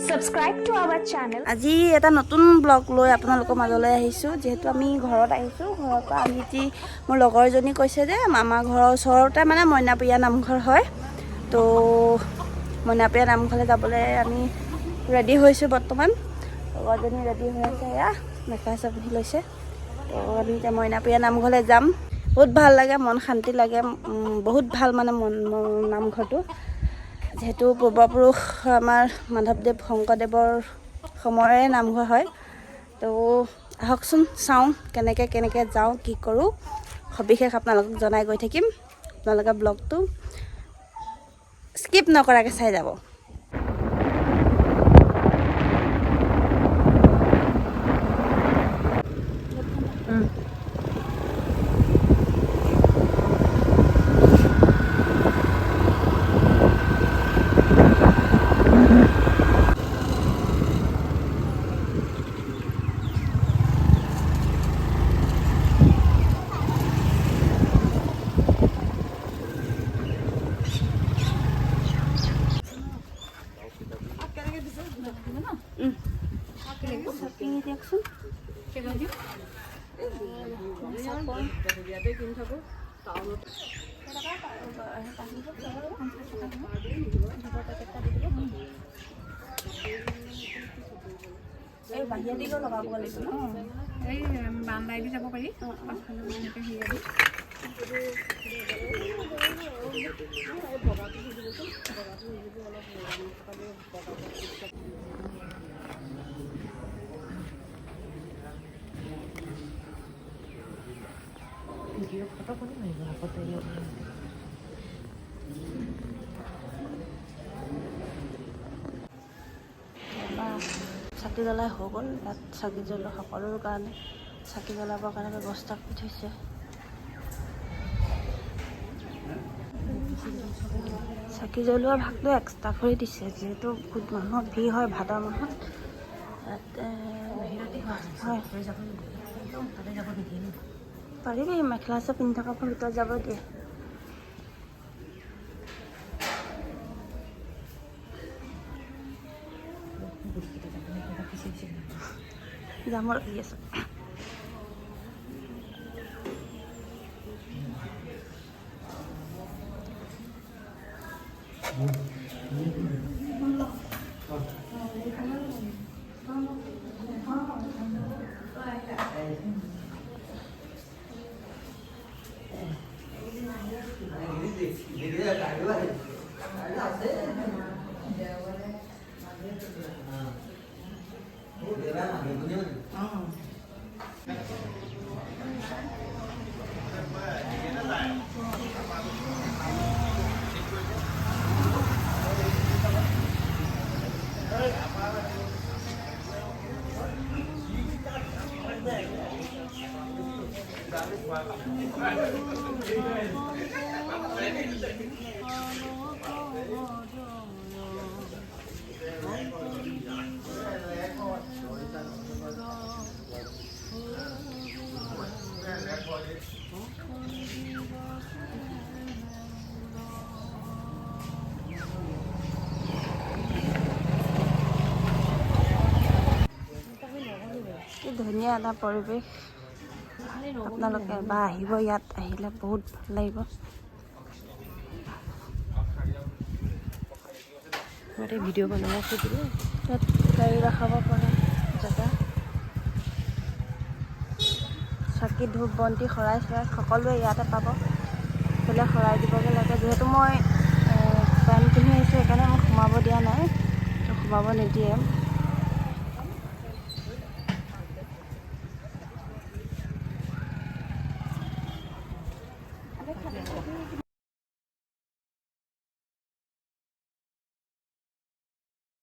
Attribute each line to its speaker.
Speaker 1: Subscribe to our channel.
Speaker 2: আজি এটা নতুন ব্লগ লৈ আপোনালোকৰ মাজলৈ আহিছোঁ যেহেতু আমি ঘৰত আহিছোঁ ঘৰৰ পৰা আমি যি মোৰ লগৰজনী কৈছে যে মামা ঘৰৰ ওচৰতে মানে মইনাপিয়া নামঘৰ হয় তো মইনাপিয়া নামঘৰলৈ যাবলৈ আমি ৰেডি হৈছোঁ বৰ্তমান লগৰজনী ৰেডি হৈ আছে এয়া মেখেলা চাদৰ পিন্ধি লৈছে তো আমি এতিয়া মইনাপিয়া নামঘৰলৈ যাম বহুত ভাল লাগে মন শান্তি লাগে বহুত ভাল মানে নামঘৰটো যেহেতু পূৰ্বপুৰুষ আমাৰ মাধৱদেৱ শংকৰদেৱৰ সময়ৰে নামঘৰ হয় তো আহকচোন চাওঁ কেনেকৈ যাওঁ কি কৰোঁ সবিশেষ আপোনালোকক জনাই গৈ থাকিম আপোনালোকে ব্লগটো স্কিপ নকৰাকৈ চাই যাব বাহিৰ দিলেও লগাব লাগিব
Speaker 3: এই বান্দাই দি যাব পাৰি পাছফালে এনেকৈ হেৰি
Speaker 2: চাকি জ্বলাই হৈ গ'ল তাত চাকি জ্বলোৱা সকলোৰ কাৰণে চাকি জ্বলাবৰ কাৰণে ব্যৱস্থা কৰি থৈছে চাকি জ্বলোৱা ভাগটো এক্সট্ৰা কৰি দিছে যিহেতু বহুত মানুহৰ ভিৰ হয় ভাদ মাহত হয় পাৰিবি মেখেলা চাদৰ পিন্ধি থকা ভিতৰত যাব দিয়ে যাম লাগি আছে ধুনীয়া এটা পৰিৱেশ আপোনালোকে এবাৰ আহিব ইয়াত আহিলে বহুত ভাল লাগিব ভিডিঅ' বনাব খুজিলে তাত গাড়ী ৰখাব পৰা জেগা চাকি ধূপ বন্তি শৰাই চৰাই সকলোৱে ইয়াতে পাব সেইফালে শৰাই দিবগৈ লাগে যিহেতু মই পেণ্ট পিন্ধি আহিছোঁ সেইকাৰণে মোক সোমাব দিয়া নাই সোমাব নিদিয়ে